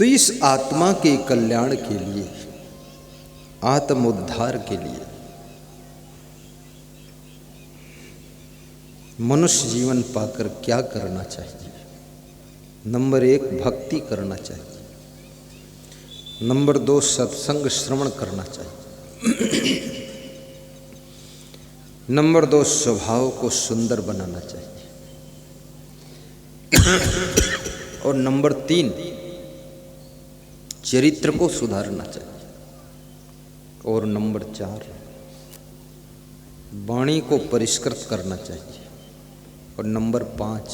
तो इस आत्मा के कल्याण के लिए, आत्म उद्धार के लिए मनुष्य जीवन पाकर क्या करना चाहिए? नंबर 1 भक्ति करना चाहिए। नंबर 2 सत्संग श्रवण करना चाहिए। नंबर 2 स्वभाव को सुंदर बनाना चाहिए। और नंबर 3 चरित्र को सुधारना चाहिए। और नंबर 4 वाणी को परिष्कृत करना चाहिए। और नंबर 5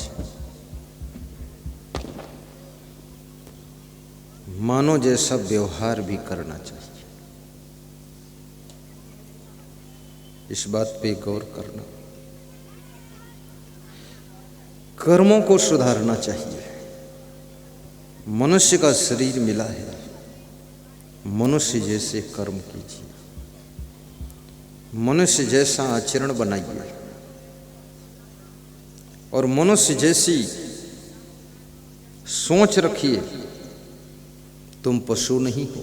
मानो जैसा व्यवहार भी करना चाहिए। इस बात पे गौर करना। कर्मों को सुधारना चाहिए। मनुष्य का शरीर मिला है, मनुष्य जैसे कर्म कीजिए, मनुष्य जैसा आचरण बनाइए और मनुष्य जैसी सोच रखिए। तुम पशु नहीं हो,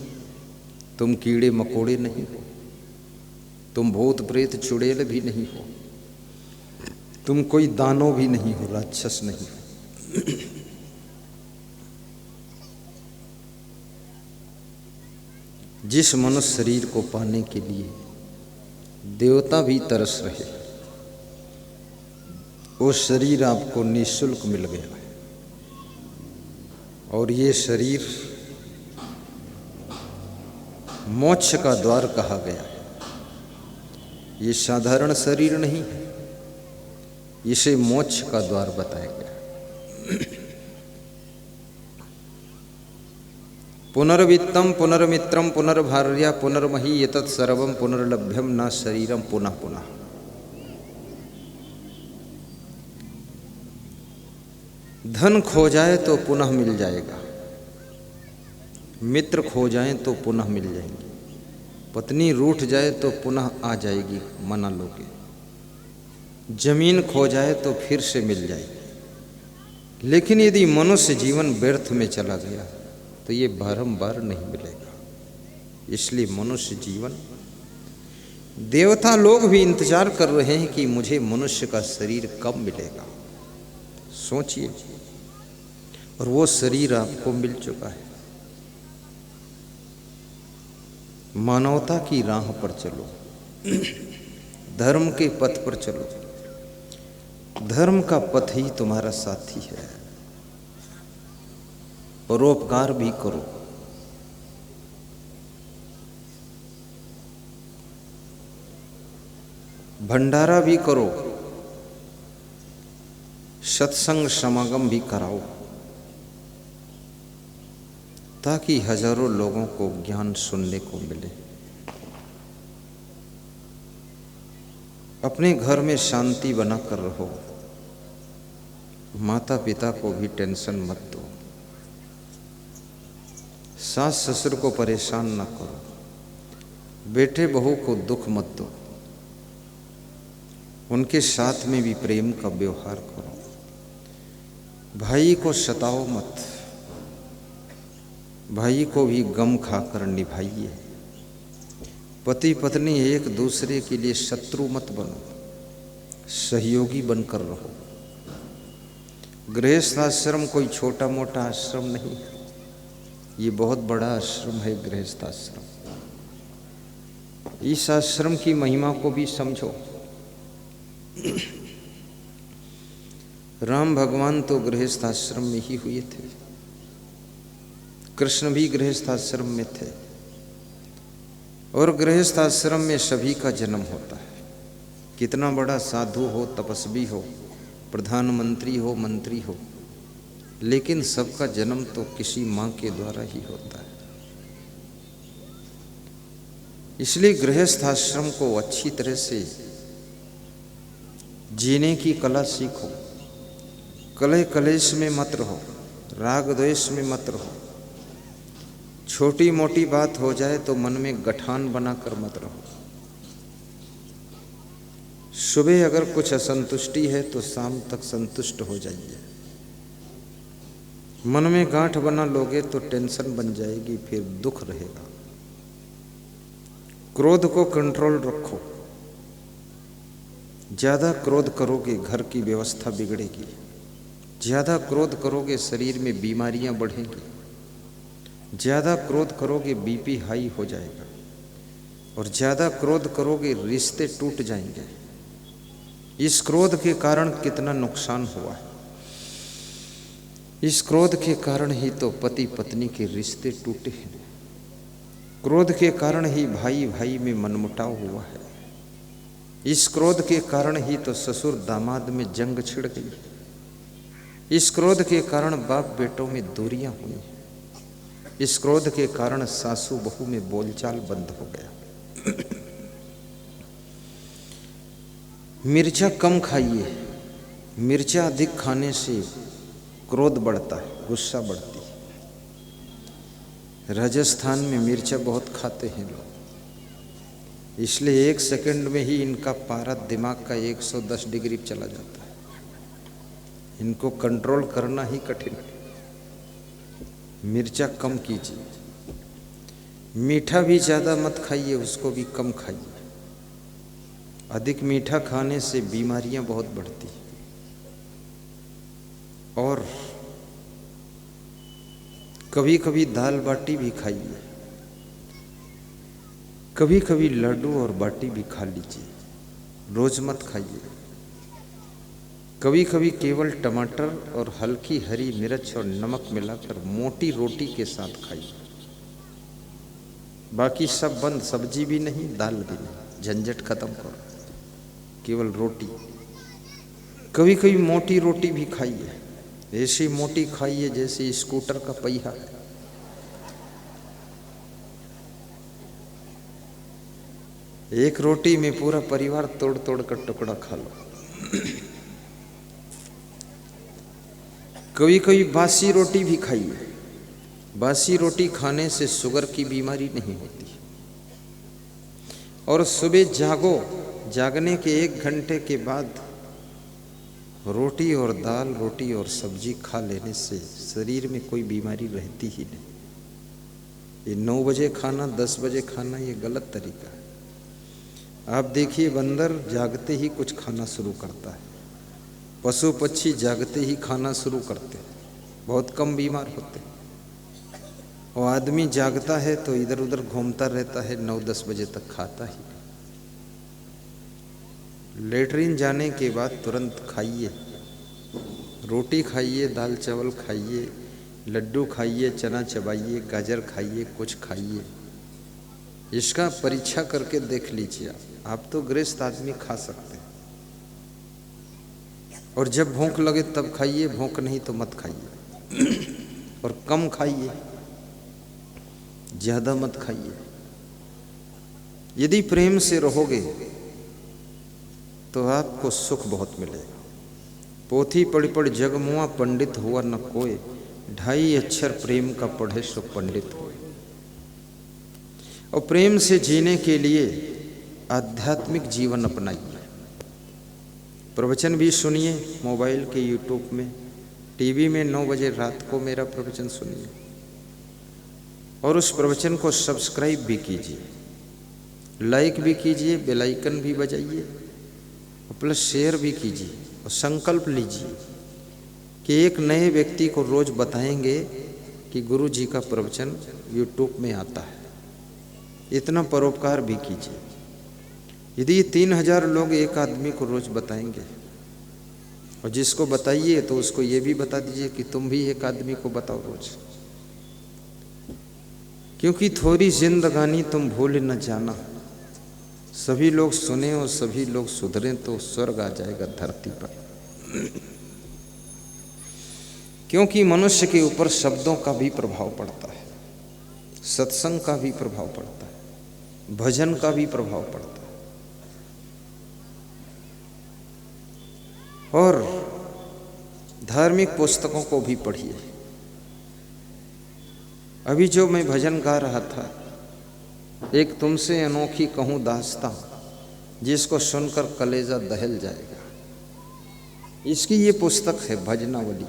तुम कीड़े मकोड़े नहीं हो, तुम भूत प्रेत चुड़ैल भी नहीं हो, तुम कोई दानव भी नहीं हो, राक्षस नहीं हो। जिस मनुष्य शरीर को पाने के लिए देवता भी तरस रहे, वो शरीर आपको निःशुल्क मिल गया है। और ये शरीर मोक्ष का द्वार कहा गया है। ये साधारण शरीर नहीं है, इसे मोक्ष का द्वार बताया गया। पुनर्वित्तम पुनर्मित्रम पुनर्भार्या पुनर्मही एतत् सर्वं पुनर्लभ्यम न शरीरम पुनः पुनः। धन खो जाए तो पुनः मिल जाएगा, मित्र खो जाए तो पुनः मिल जाएंगे, पत्नी रूठ जाए तो पुनः आ जाएगी, मना लोगे, जमीन खो जाए तो फिर से मिल जाएगी। लेकिन यदि मनुष्य जीवन व्यर्थ में चला गया तो ये बारंबार नहीं मिलेगा। इसलिए मनुष्य जीवन, देवता लोग भी इंतजार कर रहे हैं कि मुझे मनुष्य का शरीर कब मिलेगा। सोचिए, और वो शरीर आपको मिल चुका है। मानवता की राह पर चलो, धर्म के पथ पर चलो। धर्म का पथ ही तुम्हारा साथी है। परोपकार भी करो। भंडारा भी करो, सत्संग समागम भी कराओ, ताकि हजारों लोगों को ज्ञान सुनने को मिले। अपने घर में शांति बनाकर रहो। माता पिता को भी टेंशन मत दो, सास ससुर को परेशान न करो, बेटे बहू को दुख मत दो, उनके साथ में भी प्रेम का व्यवहार करो। भाई को सताओ मत, भाई को भी गम खाकर निभाइए। पति पत्नी एक दूसरे के लिए शत्रु मत बनो, सहयोगी बनकर रहो। गृहस्थ आश्रम कोई छोटा मोटा आश्रम नहीं है, ये बहुत बड़ा आश्रम है गृहस्थ आश्रम। इस आश्रम की महिमा को भी समझो। राम भगवान तो गृहस्थ आश्रम में ही हुए थे, कृष्ण भी गृहस्थ आश्रम में थे, और गृहस्थ आश्रम में सभी का जन्म होता है। कितना बड़ा साधु हो, तपस्वी हो, प्रधानमंत्री हो, मंत्री हो, लेकिन सबका जन्म तो किसी माँ के द्वारा ही होता है। इसलिए गृहस्थ आश्रम को अच्छी तरह से जीने की कला सीखो। कलह कलेश में मत रहो, राग द्वेष में मत रहो। छोटी मोटी बात हो जाए तो मन में गठान बनाकर मत रहो। सुबह अगर कुछ असंतुष्टि है तो शाम तक संतुष्ट हो जाइए। मन में गांठ बना लोगे तो टेंशन बन जाएगी, फिर दुख रहेगा। क्रोध को कंट्रोल रखो। ज़्यादा क्रोध करोगे घर की व्यवस्था बिगड़ेगी। ज़्यादा क्रोध करोगे शरीर में बीमारियां बढ़ेंगी। ज़्यादा क्रोध करोगे बीपी हाई हो जाएगा। और ज़्यादा क्रोध करोगे रिश्ते टूट जाएंगे। इस क्रोध के कारण कितना नुकसान हुआ है। इस क्रोध के कारण ही तो पति पत्नी के रिश्ते टूटे हैं। क्रोध के कारण ही भाई भाई में मनमुटाव हुआ है। इस क्रोध के कारण ही तो ससुर दामाद में जंग छिड़ गई। इस क्रोध के कारण बाप बेटों में दूरियां हुई। इस क्रोध के कारण सासू बहू में बोलचाल बंद हो गया। मिर्चा कम खाइए। मिर्चा अधिक खाने से क्रोध बढ़ता है, गुस्सा बढ़ती है। राजस्थान में मिर्चा बहुत खाते हैं लोग, इसलिए 1 सेकंड में ही इनका पारा दिमाग का 110 डिग्री चला जाता है। इनको कंट्रोल करना ही कठिन है। मिर्चा कम कीजिए। मीठा भी ज़्यादा मत खाइए, उसको भी कम खाइए। अधिक मीठा खाने से बीमारियां बहुत बढ़ती हैं। और कभी कभी दाल बाटी भी खाइए। कभी कभी लड्डू और बाटी भी खा लीजिए, रोज मत खाइए। कभी कभी केवल टमाटर और हल्की हरी मिर्च और नमक मिलाकर मोटी रोटी के साथ खाइए। बाकी सब बंद, सब्जी भी नहीं, दाल भी नहीं, झंझट खत्म करो, केवल रोटी। कभी कभी मोटी रोटी भी खाइए, ऐसी मोटी खाइए जैसे स्कूटर का पहिया है। एक रोटी में पूरा परिवार तोड़ तोड़ कर टुकड़ा खा लो। कभी कभी बासी रोटी भी खाइए। बासी रोटी खाने से शुगर की बीमारी नहीं होती। और सुबह जागो, जागने के 1 घंटे के बाद रोटी और दाल, रोटी और सब्जी खा लेने से शरीर में कोई बीमारी रहती ही नहीं। ये 9 बजे खाना, 10 बजे खाना, ये गलत तरीका है। आप देखिए, बंदर जागते ही कुछ खाना शुरू करता है। पशु पक्षी जागते ही खाना शुरू करते हैं, बहुत कम बीमार होते हैं। और आदमी जागता है तो इधर उधर घूमता रहता है, 9-10 बजे तक खाता ही। लेटरिन जाने के बाद तुरंत खाइए, रोटी खाइए, दाल चावल खाइए, लड्डू खाइए, चना चबाइए, गाजर खाइए, कुछ खाइए। इसका परीक्षा करके देख लीजिए। आप तो गृहस्थ आदमी खा सकते हैं। और जब भूख लगे तब खाइए, भूख नहीं तो मत खाइए। और कम खाइए, ज़्यादा मत खाइए। यदि प्रेम से रहोगे तो आपको सुख बहुत मिलेगा। पोथी पढ़ पढ़ जग मुआ, पंडित हुआ न कोय। 2.5 अक्षर प्रेम का पढ़े सो पंडित होए। और प्रेम से जीने के लिए आध्यात्मिक जीवन अपनाइए। प्रवचन भी सुनिए, मोबाइल के यूट्यूब में, टीवी में 9 बजे रात को मेरा प्रवचन सुनिए। और उस प्रवचन को सब्सक्राइब भी कीजिए, लाइक भी कीजिए, बेल आइकन भी बजाइए, और प्लस शेयर भी कीजिए। और संकल्प लीजिए कि एक नए व्यक्ति को रोज बताएंगे कि गुरु जी का प्रवचन यूट्यूब में आता है। इतना परोपकार भी कीजिए। यदि 3000 लोग एक आदमी को रोज बताएंगे, और जिसको बताइए तो उसको ये भी बता दीजिए कि तुम भी एक आदमी को बताओ रोज। क्योंकि थोड़ी जिंदगानी तुम भूल न जाना। सभी लोग सुने और सभी लोग सुधरें तो स्वर्ग आ जाएगा धरती पर। क्योंकि मनुष्य के ऊपर शब्दों का भी प्रभाव पड़ता है, सत्संग का भी प्रभाव पड़ता है, भजन का भी प्रभाव पड़ता है। और धार्मिक पुस्तकों को भी पढ़िए। अभी जो मैं भजन गा रहा था, एक तुमसे अनोखी कहूँ दास्तां, जिसको सुनकर कलेजा दहल जाएगा, इसकी ये पुस्तक है भजनावली।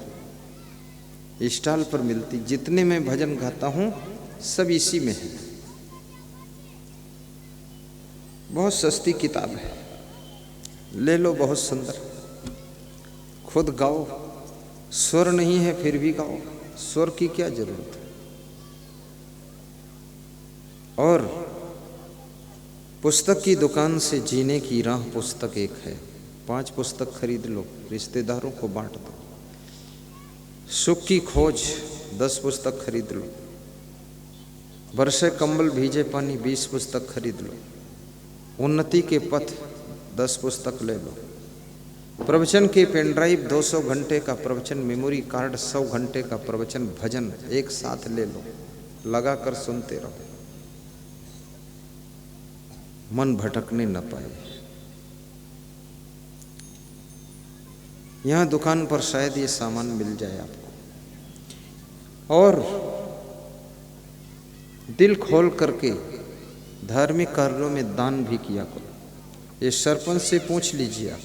स्टॉल पर मिलती। जितने मैं भजन गाता हूँ सब इसी में है। बहुत सस्ती किताब है, ले लो, बहुत सुंदर। खुद गाओ। स्वर नहीं है फिर भी गाओ, स्वर की क्या जरूरत है। और पुस्तक की दुकान से जीने की राह पुस्तक एक है। 5 पुस्तक खरीद लो, रिश्तेदारों को बांट दो। सुख की खोज 10 पुस्तक खरीद लो। बरसे कंबल भीजे पानी 20 पुस्तक खरीद लो। उन्नति के पथ 10 पुस्तक ले लो। प्रवचन के पेन ड्राइव 200 घंटे का प्रवचन, मेमोरी कार्ड 100 घंटे का प्रवचन, भजन एक साथ ले लो, लगा कर सुनते रहो, मन भटकने न पाए। यहाँ दुकान पर शायद ये सामान मिल जाए आपको। और दिल खोल करके धार्मिक कार्यों में दान भी किया करो। ये सरपंच से पूछ लीजिए आप,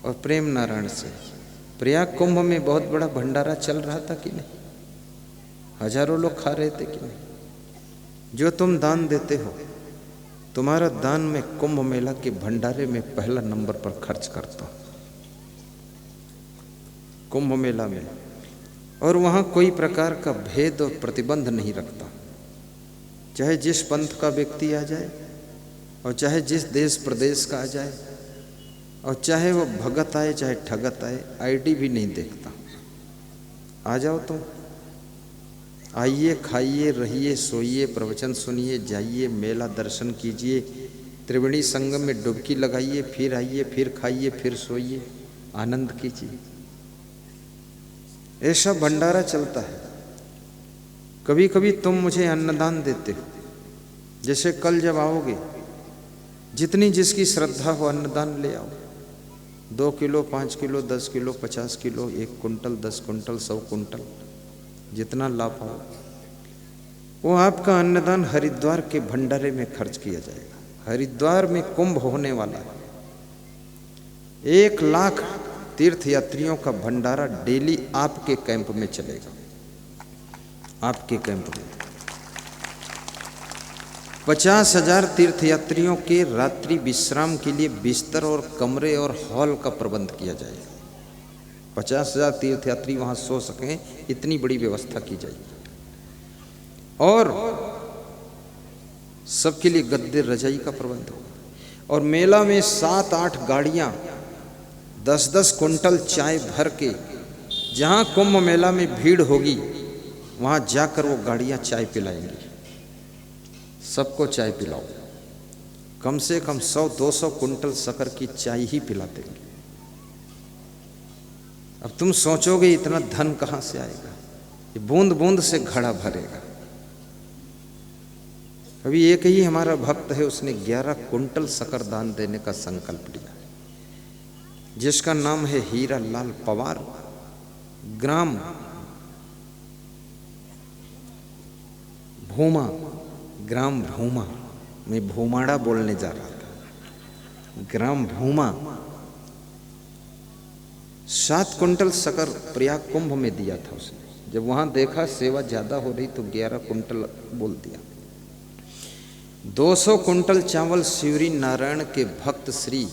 और प्रेम नारायण से। प्रयाग कुंभ में बहुत बड़ा भंडारा चल रहा था कि नहीं? हजारों लोग खा रहे थे कि नहीं? जो तुम दान देते हो, तुम्हारा दान में कुंभ मेला के भंडारे में पहला नंबर पर खर्च करता हूं, कुंभ मेला में। और वहां कोई प्रकार का भेद और प्रतिबंध नहीं रखता। चाहे जिस पंथ का व्यक्ति आ जाए, और चाहे जिस देश प्रदेश का आ जाए, और चाहे वो भगत आए चाहे ठगत आए, आईडी भी नहीं देखता। आ जाओ तुम, आइए, खाइए, रहिए, सोइए, प्रवचन सुनिए, जाइए, मेला दर्शन कीजिए, त्रिवेणी संगम में डुबकी लगाइए, फिर आइए, फिर खाइए, फिर सोइए, आनंद कीजिए। ऐसा भंडारा चलता है। कभी कभी तुम मुझे अन्नदान देते हो। जैसे कल जब आओगे, जितनी जिसकी श्रद्धा हो अन्नदान ले आओ। 2 kilo, 5 kilo, 10 kilo, 50 kilo, 1 quintal, 10 quintal, 100 quintal, जितना ला पाओ। वो आपका अन्नदान हरिद्वार के भंडारे में खर्च किया जाएगा। हरिद्वार में कुंभ होने वाला है। 1 लाख तीर्थ यात्रियों का भंडारा डेली आपके कैंप में चलेगा। आपके कैंप में 50,000 तीर्थयात्रियों के रात्रि विश्राम के लिए बिस्तर और कमरे और हॉल का प्रबंध किया जाएगा। 50,000 तीर्थयात्री वहां सो सकें, इतनी बड़ी व्यवस्था की जाएगी। और सबके लिए गद्दे, रजाई का प्रबंध होगा। और मेला में 7-8 गाड़ियां 10-10 कुंटल चाय भर के, जहां कुंभ मेला में भीड़ होगी वहां जाकर वो गाड़ियां चाय पिलाएंगी। सबको चाय पिलाओ। कम से कम 100-200 कुंटल शक्कर की चाय ही पिला देंगे। अब तुम सोचोगे इतना धन कहां से आएगा? ये बूंद बूंद से घड़ा भरेगा। अभी एक ही हमारा भक्त है, उसने 11 कुंटल शक्कर दान देने का संकल्प लिया, जिसका नाम है हीरा लाल पवार। ग्राम भूमा, ग्राम भूमा, मैं भूमाड़ा बोलने जा रहा था। ग्राम भूमा 7 कुंटल शक्कर प्रयाग कुंभ में दिया था उसने। जब वहां देखा सेवा ज्यादा हो रही तो 11 कुंटल बोल दिया। 200 कुंटल चावल शिवरी नारायण के भक्त श्री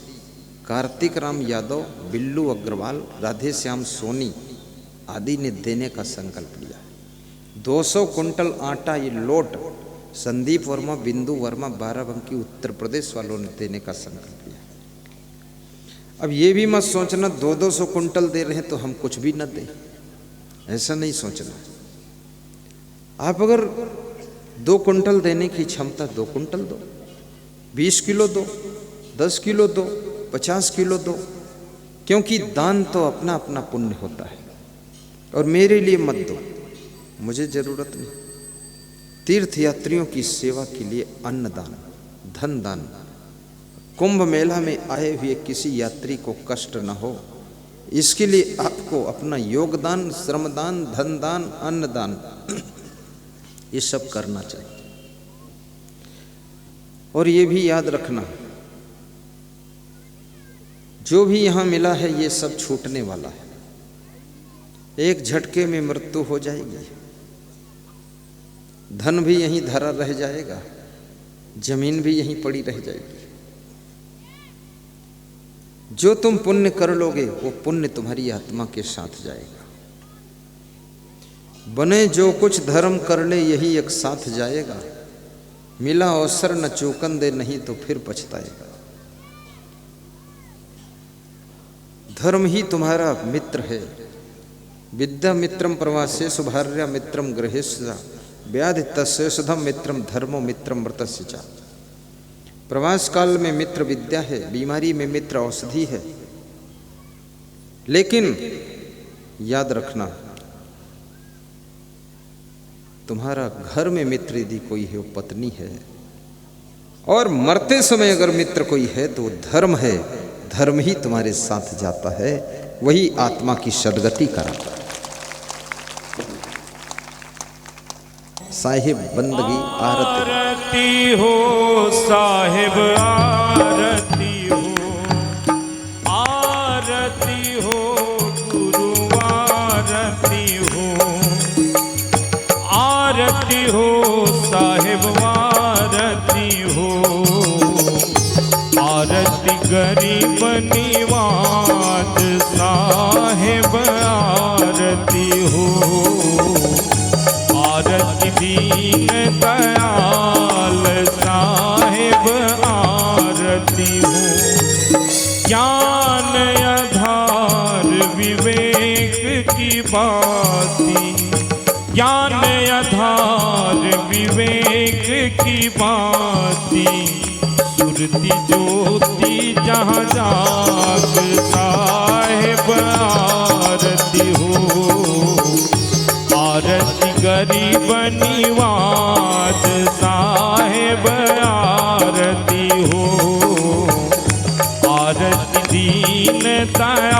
कार्तिक राम यादव, बिल्लू अग्रवाल, राधे श्याम सोनी आदि ने देने का संकल्प लिया। 200 कुंटल आटा, ये लोट, संदीप वर्मा, बिंदु वर्मा, बाराबंकी उत्तर प्रदेश वालों ने देने का संकल्प लिया। अब ये भी मत सोचना 200 कुंटल दे रहे हैं तो हम कुछ भी न दें, ऐसा नहीं सोचना। आप अगर 2 कुंटल देने की क्षमता, 2 कुंटल दो, 20 किलो दो, 10 किलो दो, 50 किलो दो, क्योंकि दान तो अपना अपना पुण्य होता है। और मेरे लिए मत दो, मुझे जरूरत नहीं। तीर्थयात्रियों की सेवा के लिए अन्नदान, धन दान, कुंभ मेला में आए हुए किसी यात्री को कष्ट न हो, इसके लिए आपको अपना योगदान, श्रमदान, धन दान, अन्नदान ये सब करना चाहिए। और ये भी याद रखना, जो भी यहां मिला है ये सब छूटने वाला है। एक झटके में मृत्यु हो जाएगी, धन भी यहीं धरा रह जाएगा, जमीन भी यहीं पड़ी रह जाएगी। जो तुम पुण्य कर लोगे वो पुण्य तुम्हारी आत्मा के साथ जाएगा। बने जो कुछ धर्म कर ले यही एक साथ जाएगा, मिला अवसर न चूकन दे नहीं तो फिर पछताएगा। धर्म ही तुम्हारा मित्र है। विद्या मित्रम प्रवासेषु भार्या मित्रम गृहेषु व्याधि तस्येषुधम मित्रम धर्मो मित्रम मृतस्य च। प्रवास काल में मित्र विद्या है, बीमारी में मित्र औषधि है। लेकिन याद रखना, तुम्हारा घर में मित्र यदि कोई है वो पत्नी है, और मरते समय अगर मित्र कोई है तो धर्म है। धर्म ही तुम्हारे साथ जाता है, वही आत्मा की सद्गति कराता है। साहिब बंदगी आरती हो, साहिब आरती हो, आरती हो, गुरु आरती हो, आरती हो, साहिब आरती हो, आरती गरीब निवाज साहिब आरती हो, आरती दीन दयाल साहिब आरती हो, ज्ञान आधार विवेक की बाती, ज्ञान आधार विवेक की बाती, सुरती ज्योति जहाँ जाग साहिब आरती हो, आरती गरीब निवाज साहिब आरती हो, आरती दीन दयाल